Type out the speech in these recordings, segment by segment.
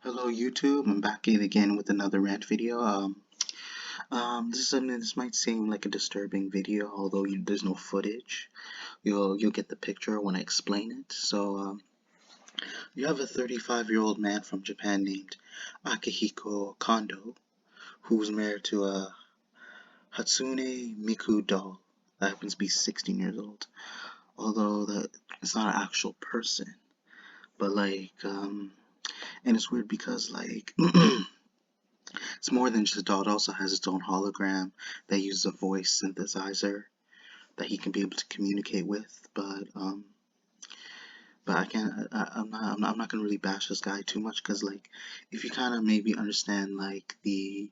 Hello YouTube, I'm back in again with another rant video. This might seem like a disturbing video, although there's no footage. You'll get the picture when I explain it. You have a 35-year-old man from Japan named Akihiko Kondo, who's married to a Hatsune Miku doll that happens to be 16 years old. Although it's not an actual person, but and it's weird because it's more than just a doll. It also has its own hologram that uses a voice synthesizer that he can be able to communicate with. But I can't. I'm not gonna really bash this guy too much because if you kind of maybe understand the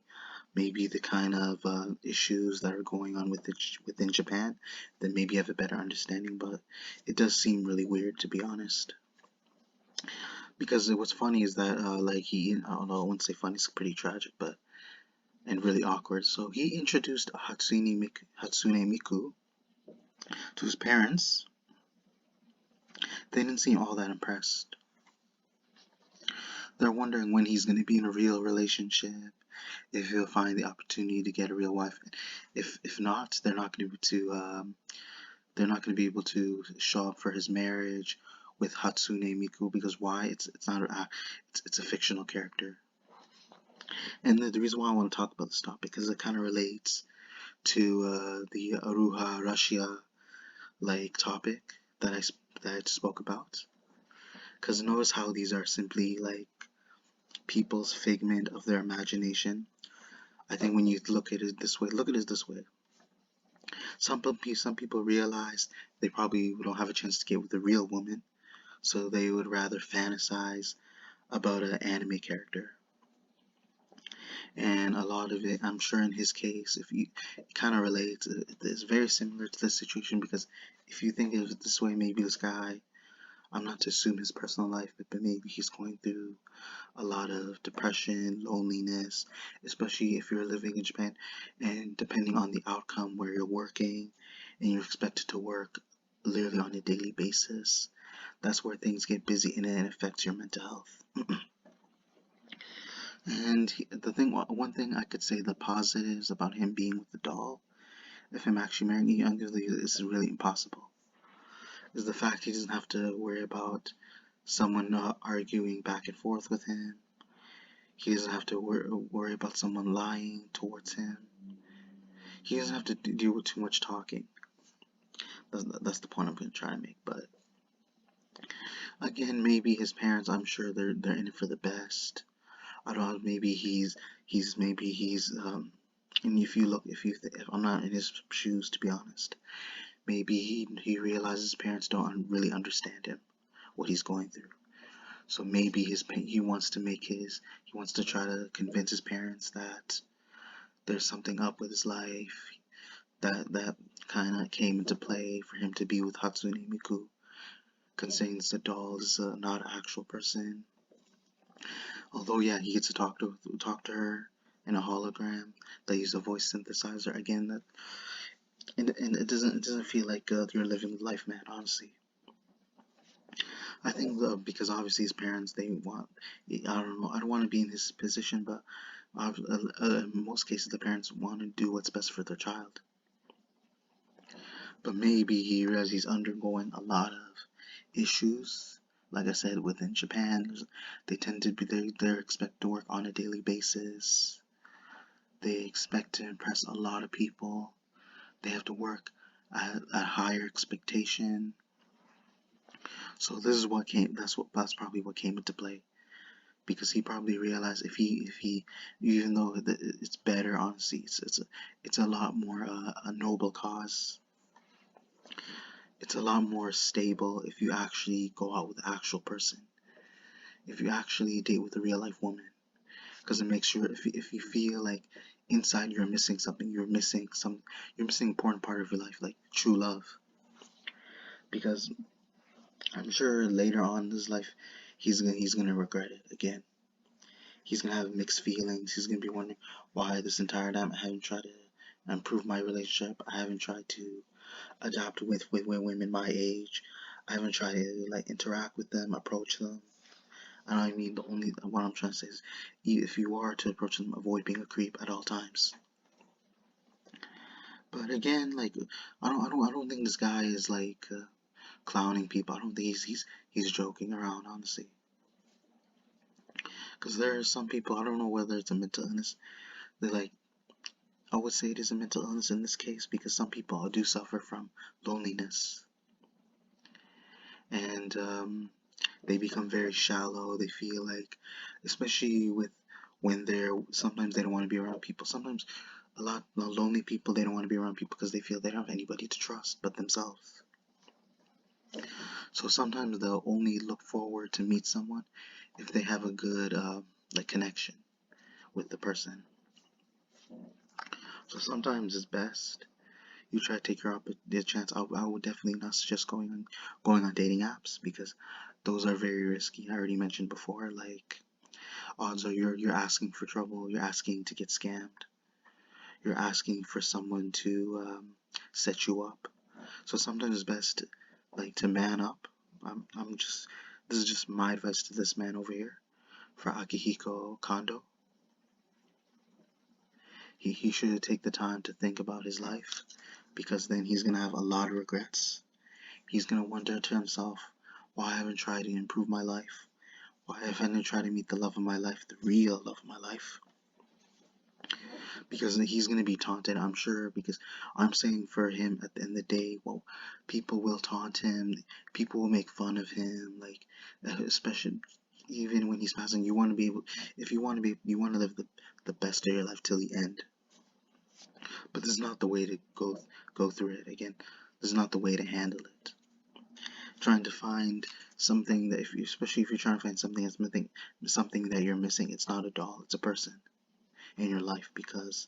kind of issues that are going on within Japan, then maybe you have a better understanding. But it does seem really weird, to be honest. Because what's funny is that I don't know, I wouldn't say funny, it's pretty tragic, but and really awkward. So he introduced Hatsune Miku to his parents. They didn't seem all that impressed. They're wondering when he's going to be in a real relationship, if he'll find the opportunity to get a real wife. If not, they're not going to be able to show up for his marriage with Hatsune Miku, because why? It's not it's a fictional character. And the reason why I want to talk about this topic because it kind of relates to the Aruha Russia topic that I spoke about. Because notice how these are simply people's figment of their imagination. I think when you look at it this way, look at it this way. Some people realize they probably don't have a chance to get with a real woman, so they would rather fantasize about an anime character. And a lot of it, I'm sure in his case, if you kind of relates, it's very similar to this situation, because if you think of it this way, maybe this guy, I'm not to assume his personal life, but maybe he's going through a lot of depression, loneliness, especially if you're living in Japan, and depending on the outcome where you're working, and you're expected to work literally on a daily basis, that's where things get busy and it affects your mental health. And one thing I could say the positives about him being with the doll, if him actually marrying a young girl, this is really impossible, is the fact he doesn't have to worry about someone not arguing back and forth with him. He doesn't have to worry about someone lying towards him. He doesn't have to deal with too much talking. That's the point I'm going to try to make. But again, maybe his parents, I'm sure they're in it for the best. I don't know, maybe he's and if I'm not in his shoes, to be honest, maybe he realizes his parents don't really understand him, what he's going through. So maybe he wants to try to convince his parents that there's something up with his life, that kind of came into play for him to be with Hatsune Miku, considering the doll is not an actual person. Although yeah, he gets to talk to her in a hologram. They use a voice synthesizer again. And it doesn't feel like you're living the life, man. Honestly, I think because obviously his parents, they want, I don't know, I don't want to be in his position, but in most cases the parents want to do what's best for their child. But maybe he realizes he's undergoing a lot of issues. Like I said, within Japan, they tend to be they expect to work on a daily basis. They expect to impress a lot of people. They have to work at higher expectation. So this is what came. That's probably what came into play, because he probably realized if he even though it's better, honestly, it's a lot more a noble cause. It's a lot more stable if you actually go out with an actual person. If you actually date with a real life woman, because it makes sure if you feel like inside you're missing something, you're missing an important part of your life, like true love. Because I'm sure later on in his life he's gonna regret it again. He's gonna have mixed feelings. He's gonna be wondering why this entire time I haven't tried to improve my relationship. I haven't tried to adapt with women my age. I haven't tried to interact with them, approach them. And I mean, the only what I'm trying to say is, if you are to approach them, avoid being a creep at all times. But again, like, I don't think this guy is like clowning people. I don't think he's joking around, honestly. Because there are some people, I don't know whether it's a mental illness. They like, I would say it is a mental illness in this case because some people do suffer from loneliness, and they become very shallow. They feel like, especially with when they're sometimes they don't want to be around people. Sometimes a lot of lonely people, they don't want to be around people because they feel they don't have anybody to trust but themselves. So sometimes they'll only look forward to meet someone if they have a good like connection with the person. So sometimes it's best you try to take your chance. I would definitely not suggest going on dating apps because those are very risky. I already mentioned before, like, odds are you're asking for trouble. You're asking to get scammed. You're asking for someone to set you up. So sometimes it's best like to man up. I'm just This is just my advice to this man over here for Akihiko Kondo. He should take the time to think about his life because then he's gonna have a lot of regrets. He's gonna wonder to himself, why I haven't tried to improve my life? Why haven't I tried to meet the love of my life, the real love of my life? Because he's gonna be taunted, I'm sure. Because I'm saying for him, at the end of the day, well, people will taunt him, people will make fun of him, like, especially even when he's passing. You want to be able, if you want to be, you want to live the best of your life till the end. But this is not the way to go through it. Again, this is not the way to handle it. Trying to find something that, especially if you're trying to find something that's missing, something that you're missing, it's not a doll, it's a person in your life. Because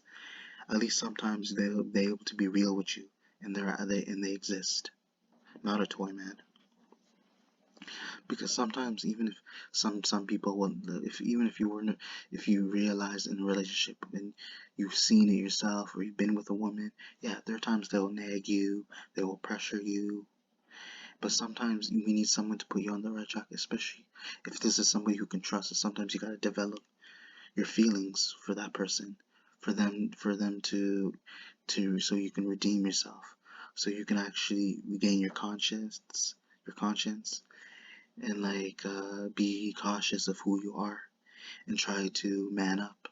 at least sometimes they'll be able to be real with you, and they exist, not a toy, man. Because sometimes even if some people will, if even if you were if you realize in a relationship and you've seen it yourself or you've been with a woman, yeah, there are times they'll nag you, they will pressure you. But sometimes we need someone to put you on the right track, especially if this is somebody who can trust. So sometimes you gotta develop your feelings for that person, for them so you can redeem yourself, so you can actually regain your conscience, and like be cautious of who you are and try to man up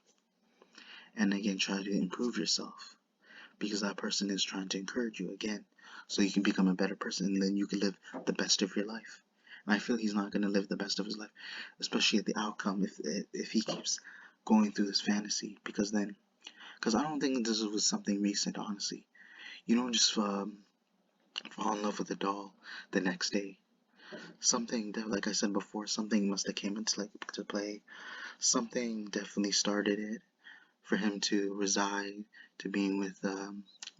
and again try to improve yourself because that person is trying to encourage you again so you can become a better person and then you can live the best of your life. And I feel he's not going to live the best of his life, especially at the outcome, if he keeps going through this fantasy, because I don't think this was something recent, honestly. You don't just fall in love with a doll the next day. Something that, like I said before, something must have came into like to play. Something definitely started it for him to reside to being with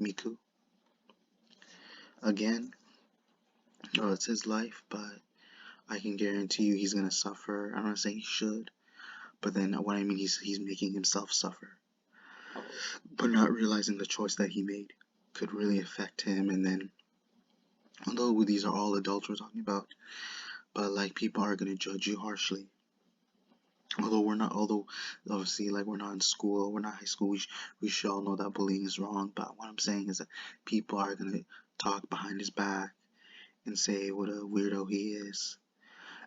Miku again. Oh, it's his life, but I can guarantee you he's gonna suffer. I'm not saying he should, but then what I mean, he's making himself suffer, but not realizing the choice that he made could really affect him. And then, although these are all adults we're talking about, but like people are gonna judge you harshly. Although obviously, like, we're not in school, we're not high school, we should all know that bullying is wrong. But what I'm saying is that people are gonna talk behind his back and say what a weirdo he is,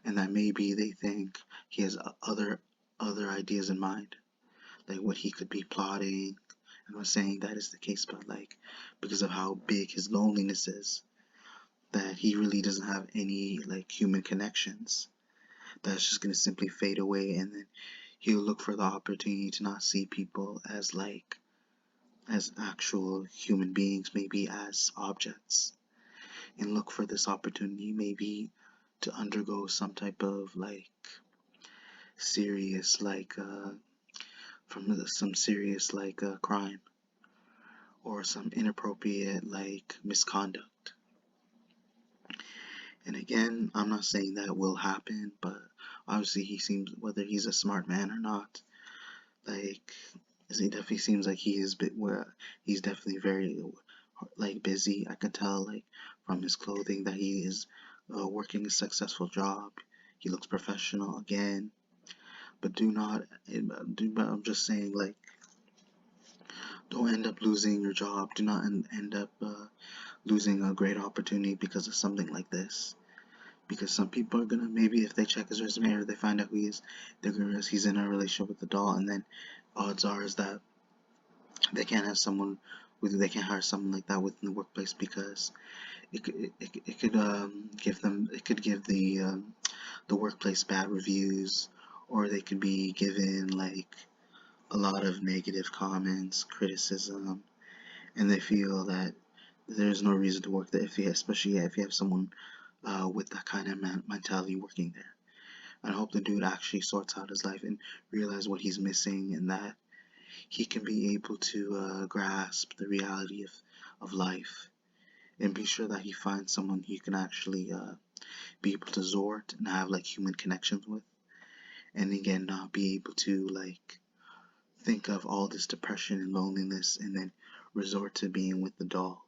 and that maybe they think he has other ideas in mind, like what he could be plotting. I'm not saying that is the case, but like because of how big his loneliness is, that he really doesn't have any like human connections. That's just gonna simply fade away, and then he'll look for the opportunity to not see people as actual human beings, maybe as objects, and look for this opportunity maybe to undergo some type of like serious like some serious like crime or some inappropriate like misconduct. And again, I'm not saying that will happen, but obviously he seems, whether he's a smart man or not, like, he definitely seems like he is bit where he's definitely very like busy. I can tell like from his clothing that he is working a successful job. he looks professional again. But but I'm just saying, like, don't end up losing your job. Do not end up losing a great opportunity because of something like this. Because some people are gonna, maybe if they check his resume or they find out who he is, they're gonna realize he's in a relationship with the doll, and then odds are is that they can't hire someone like that within the workplace, because it could give the workplace bad reviews, or they could be given like a lot of negative comments, criticism, and they feel that there's no reason to work there, especially if you have someone with that kind of mentality working there. I hope the dude actually sorts out his life and realize what he's missing, and that he can be able to grasp the reality of life, and be sure that he finds someone he can actually be able to exhort and have like human connections with, and again not be able to like think of all this depression and loneliness and then resort to being with the doll,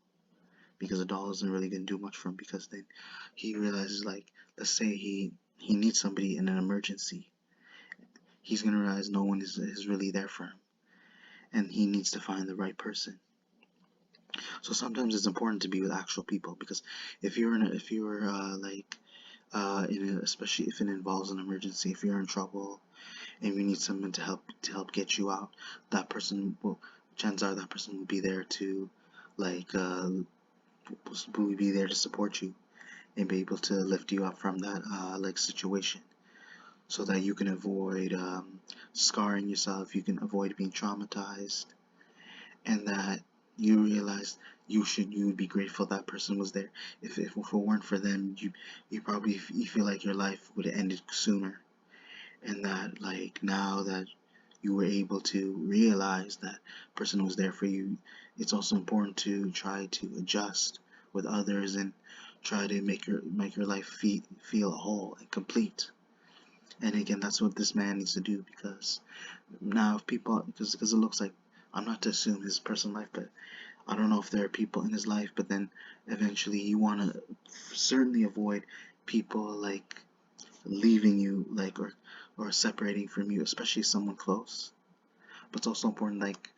because the doll isn't really going to do much for him, because then he realizes, like, let's say he needs somebody in an emergency, he's going to realize no one is really there for him, and he needs to find the right person. So sometimes it's important to be with actual people, because if you're especially if it involves an emergency, if you're in trouble and you need someone to help get you out, that person will, chances are that person will be there to like will be there to support you and be able to lift you up from that like situation, so that you can avoid scarring yourself, you can avoid being traumatized, and that you realize you would be grateful that person was there. If it weren't for them, you probably you feel like your life would have ended sooner, and that like now that you were able to realize that person was there for you, it's also important to try to adjust with others and try to make your life feel whole and complete. And again, that's what this man needs to do, because now if people, because it looks like, I'm not to assume his personal life, but I don't know if there are people in his life, but then eventually you want to certainly avoid people like leaving you, like, or separating from you, especially someone close. But it's also important, like,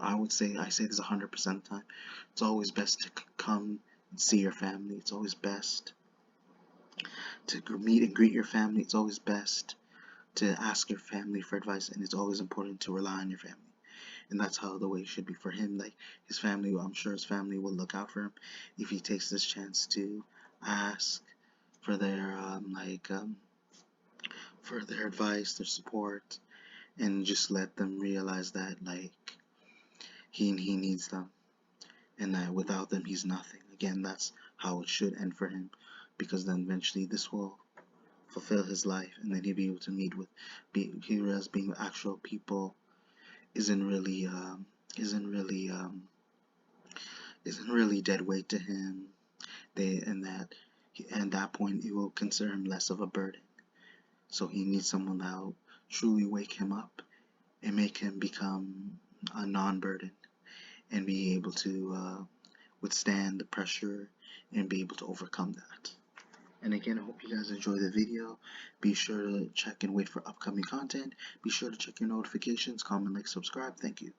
I say this 100% of the time, it's always best to come and see your family. It's always best to meet and greet your family. It's always best to ask your family for advice, and it's always important to rely on your family. And that's how the way it should be for him. Like, his family, I'm sure his family will look out for him if he takes this chance to ask for their for their advice, their support, and just let them realize that like he needs them, and that without them he's nothing. Again, that's how it should end for him, because then eventually this will fulfill his life, and then he'll be able to he realizes being with actual people isn't really isn't really isn't really dead weight to him. And that at that point it will consider him less of a burden. So he needs someone that will truly wake him up and make him become a non-burden, and be able to withstand the pressure and be able to overcome that. And again, I hope you guys enjoy the video. Be sure to check and wait for upcoming content. Be sure to check your notifications, comment, like, subscribe. Thank you.